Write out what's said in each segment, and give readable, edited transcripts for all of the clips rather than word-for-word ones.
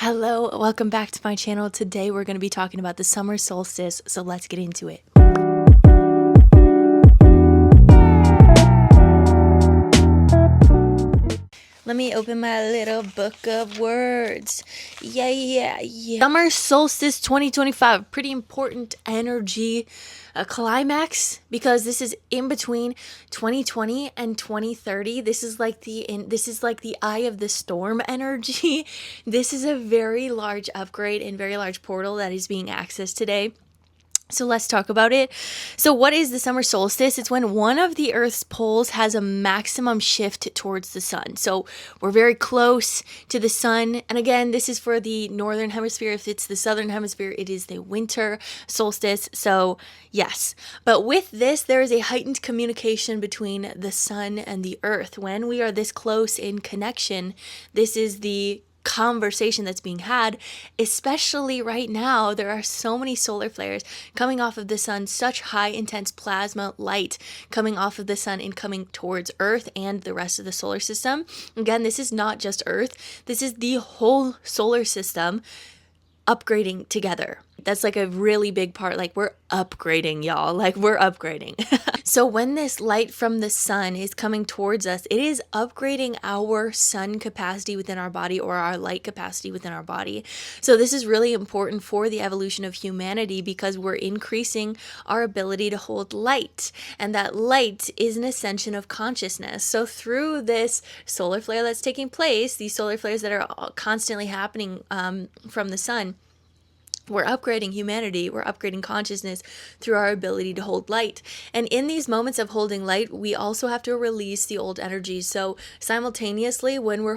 Hello, welcome back to my channel. Today we're going to be talking about the summer solstice, so let's get into it. Let me open my little book of words. Yeah. Summer solstice 2025, pretty important energy, a climax, because this is in between 2020 and 2030. This is like the eye of the storm energy. This is a very large upgrade and very large portal that is being accessed today. So let's talk about it. So what is the summer solstice? It's when one of the Earth's poles has a maximum shift towards the sun. So we're very close to the sun. And again, this is for the northern hemisphere. If it's the southern hemisphere, it is the winter solstice. So yes, but with this, there is a heightened communication between the sun and the Earth. When we are this close in connection, this is the conversation that's being had, especially right now. There are so many solar flares coming off of the sun, such high intense plasma light coming off of the sun and coming towards Earth and the rest of the solar system. Again, this is not just Earth, this is the whole solar system upgrading together. That's like a really big part. Like, we're upgrading, y'all. Like, we're upgrading. So when this light from the sun is coming towards us, it is upgrading our sun capacity within our body, or our light capacity within our body. So this is really important for the evolution of humanity, because we're increasing our ability to hold light. And that light is an ascension of consciousness. So through this solar flare that's taking place, these solar flares that are constantly happening from the sun, we're upgrading humanity, we're upgrading consciousness through our ability to hold light. And in these moments of holding light, we also have to release the old energy. So simultaneously, when we're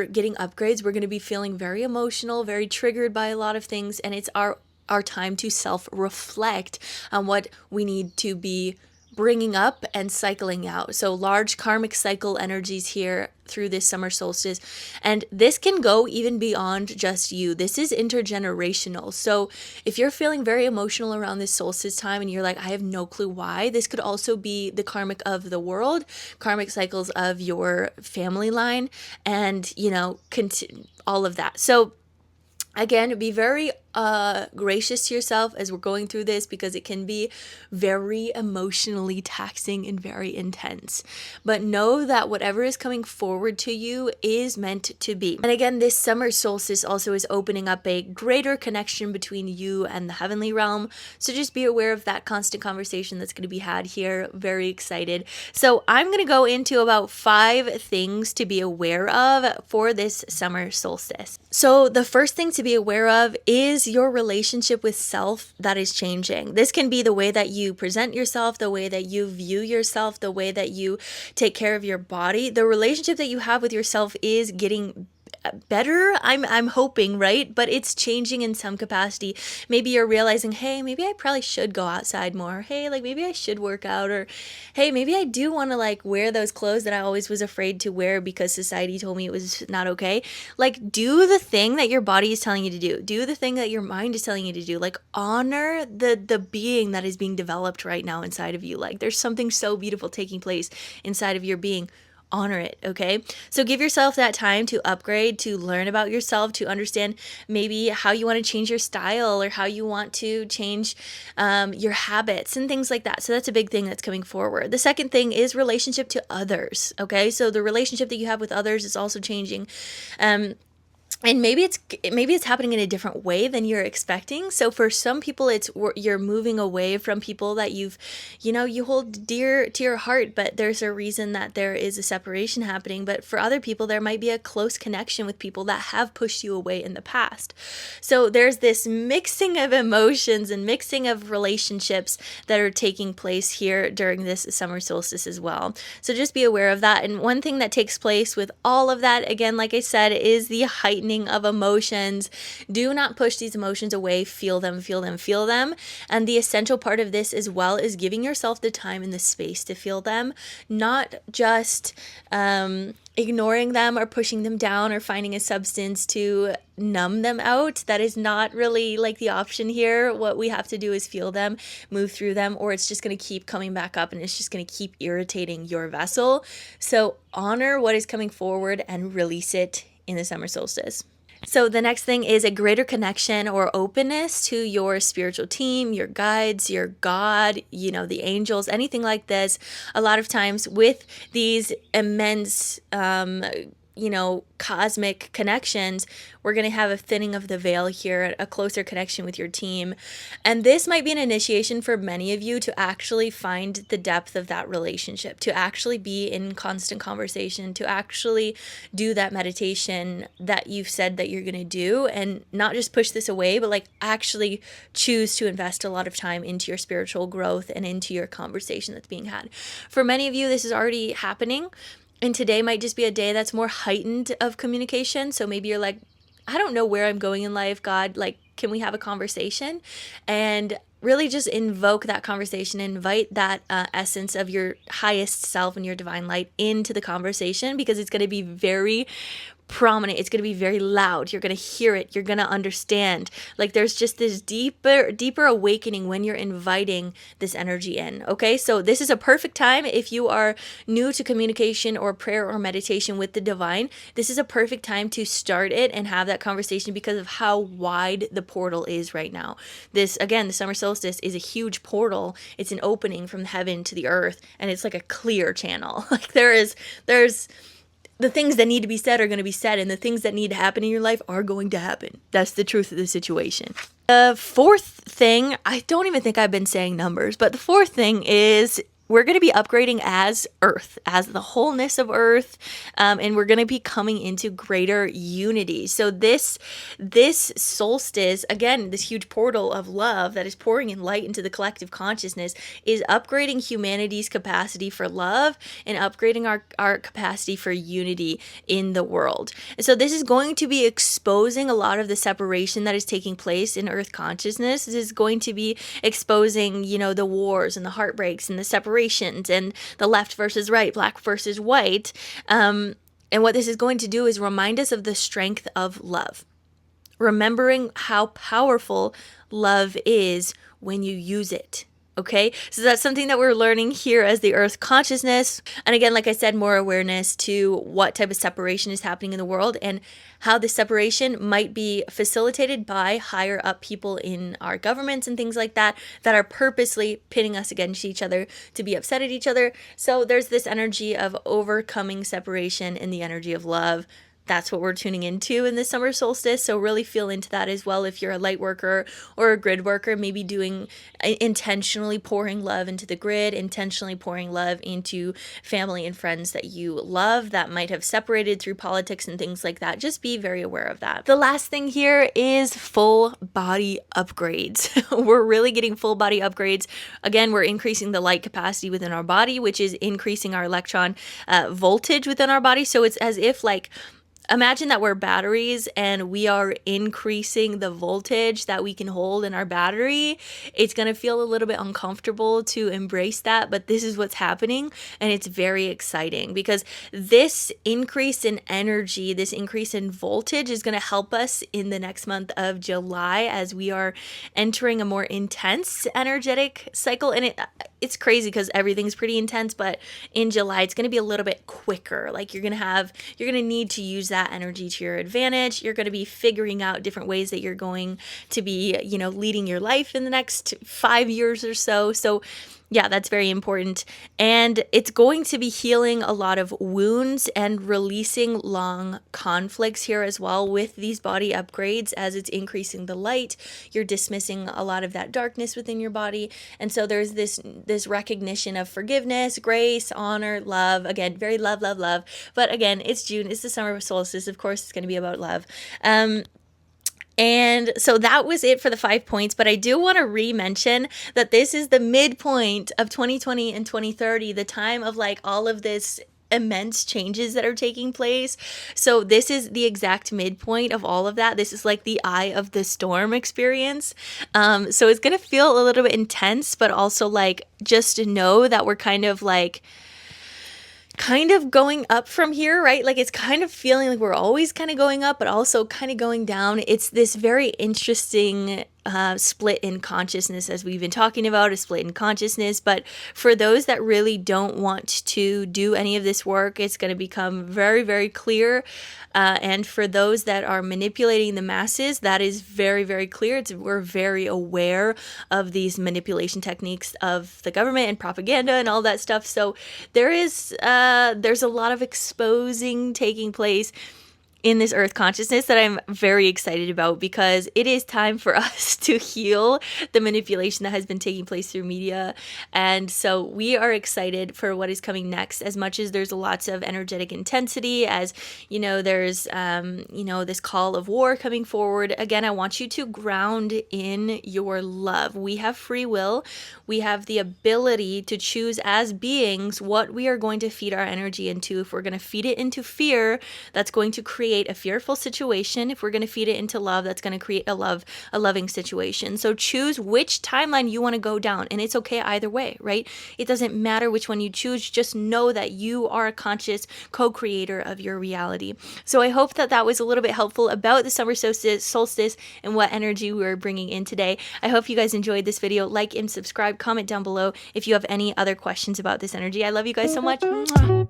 getting upgrades, we're going to be feeling very emotional, very triggered by a lot of things. And it's our time to self-reflect on what we need to be bringing up and cycling out. So large karmic cycle energies here through this summer solstice. And this can go even beyond just you. This is intergenerational. So if you're feeling very emotional around this solstice time and you're like, I have no clue why, this could also be the karmic of the world, karmic cycles of your family line, and, all of that. So again, be very gracious to yourself as we're going through this, because it can be very emotionally taxing and very intense. But know that whatever is coming forward to you is meant to be. And again, this summer solstice also is opening up a greater connection between you and the heavenly realm. So just be aware of that constant conversation that's going to be had here. Very excited. So I'm going to go into about 5 things to be aware of for this summer solstice. So the first thing to be aware of is your relationship with self that is changing. This can be the way that you present yourself, the way that you view yourself, the way that you take care of your body. The relationship that you have with yourself is getting better, I'm hoping, right? But it's changing in some capacity. Maybe you're realizing, hey, maybe I probably should go outside more. Hey, like maybe I should work out, or hey, maybe I do want to like wear those clothes that I always was afraid to wear because society told me it was not okay. Like, do the thing that your body is telling you to do. Do the thing that your mind is telling you to do. Like, honor the being that is being developed right now inside of you. Like, there's something so beautiful taking place inside of your being. Honor it, okay? So give yourself that time to upgrade, to learn about yourself, to understand maybe how you want to change your style, or how you want to change your habits and things like that. So that's a big thing that's coming forward. The second thing is relationship to others, okay? So the relationship that you have with others is also changing. And maybe it's happening in a different way than you're expecting. So for some people, you're moving away from people that you hold dear to your heart, but there's a reason that there is a separation happening. But for other people, there might be a close connection with people that have pushed you away in the past. So there's this mixing of emotions and mixing of relationships that are taking place here during this summer solstice as well. So just be aware of that. And one thing that takes place with all of that, again, like I said, is the heightening of emotions. Do not push these emotions away. Feel them, feel them, feel them. And the essential part of this as well is giving yourself the time and the space to feel them, not just ignoring them or pushing them down or finding a substance to numb them out. That is not really like the option here. What we have to do is feel them, move through them, or it's just going to keep coming back up and it's just going to keep irritating your vessel. So honor what is coming forward and release it in the summer solstice. So the next thing is a greater connection or openness to your spiritual team, your guides, your God, the angels, anything like this. A lot of times with these immense, cosmic connections, we're going to have a thinning of the veil here, a closer connection with your team. And this might be an initiation for many of you to actually find the depth of that relationship, to actually be in constant conversation, to actually do that meditation that you've said that you're going to do, and not just push this away, but like actually choose to invest a lot of time into your spiritual growth and into your conversation that's being had. For many of you, this is already happening. And today might just be a day that's more heightened of communication. So maybe you're like, I don't know where I'm going in life, God. Like, can we have a conversation? And really just invoke that conversation, invite that essence of your highest self and your divine light into the conversation, because it's going to be very prominent. It's going to be very loud. You're going to hear it. You're going to understand. Like there's just this deeper awakening when you're inviting this energy in. Okay. So this is a perfect time. If you are new to communication or prayer or meditation with the divine, this is a perfect time to start it and have that conversation, because of how wide the portal is right now. This, again, the summer solstice is a huge portal. It's an opening from heaven to the earth, and it's like a clear channel. Like there's the things that need to be said are going to be said, and the things that need to happen in your life are going to happen. That's the truth of the situation. The fourth thing, I don't even think I've been saying numbers, but the fourth thing is we're going to be upgrading as Earth, as the wholeness of Earth, and we're going to be coming into greater unity. So this solstice, again, this huge portal of love that is pouring in light into the collective consciousness, is upgrading humanity's capacity for love and upgrading our capacity for unity in the world. And so this is going to be exposing a lot of the separation that is taking place in Earth consciousness. This is going to be exposing, the wars and the heartbreaks and the separations and the left versus right, black versus white. And what this is going to do is remind us of the strength of love, remembering how powerful love is when you use it. Okay, so that's something that we're learning here as the Earth consciousness. And again, like I said, more awareness to what type of separation is happening in the world and how this separation might be facilitated by higher up people in our governments and things like that are purposely pitting us against each other to be upset at each other. So there's this energy of overcoming separation in the energy of love. That's what we're tuning into in the summer solstice. So really feel into that as well. If you're a light worker or a grid worker, maybe intentionally pouring love into the grid, intentionally pouring love into family and friends that you love that might have separated through politics and things like that. Just be very aware of that. The last thing here is full body upgrades. We're really getting full body upgrades. Again, we're increasing the light capacity within our body, which is increasing our electron voltage within our body. So it's as if imagine that we're batteries and we are increasing the voltage that we can hold in our battery. It's going to feel a little bit uncomfortable to embrace that, but this is what's happening, and it's very exciting because this increase in energy, this increase in voltage is going to help us in the next month of July as we are entering a more intense energetic cycle. And it's crazy because everything's pretty intense, but in July it's going to be a little bit quicker. Like you're going to need to use that energy to your advantage. You're going to be figuring out different ways that you're going to be, leading your life in the next 5 years or so. So yeah, that's very important. And it's going to be healing a lot of wounds and releasing long conflicts here as well with these body upgrades. As it's increasing the light, you're dismissing a lot of that darkness within your body. And so there's this recognition of forgiveness, grace, honor, love. Again, very love. But again, it's June. It's the summer solstice. Of course, it's going to be about love. And so that was it for the 5 points, but I do want to re-mention that this is the midpoint of 2020 and 2030, the time of all of this immense changes that are taking place. So this is the exact midpoint of all of that. This is like the eye of the storm experience. So it's going to feel a little bit intense, but also just to know that we're kind of going up from here, right? It's kind of feeling like we're always kind of going up, but also kind of going down. It's this very interesting split in consciousness, as we've been talking about, a split in consciousness. But for those that really don't want to do any of this work, it's going to become very, very clear. And for those that are manipulating the masses, that is very, very clear. We're very aware of these manipulation techniques of the government and propaganda and all that stuff. So there's a lot of exposing taking place in this earth consciousness that I'm very excited about, because it is time for us to heal the manipulation that has been taking place through media. And so we are excited for what is coming next, as much as there's lots of energetic intensity, as there's this call of war coming forward. Again, I want you to ground in your love. We have free will. We have the ability to choose as beings what we are going to feed our energy into. If we're going to feed it into fear, that's going to create a fearful situation. If we're going to feed it into love, that's going to create a loving situation. So choose which timeline you want to go down, and it's okay either way, right? It doesn't matter which one you choose. Just know that you are a conscious co-creator of your reality. So I hope that was a little bit helpful about the summer solstice and what energy we're bringing in today. I hope you guys enjoyed this video. Like and subscribe, comment down below if you have any other questions about this energy. I love you guys so much. Mwah.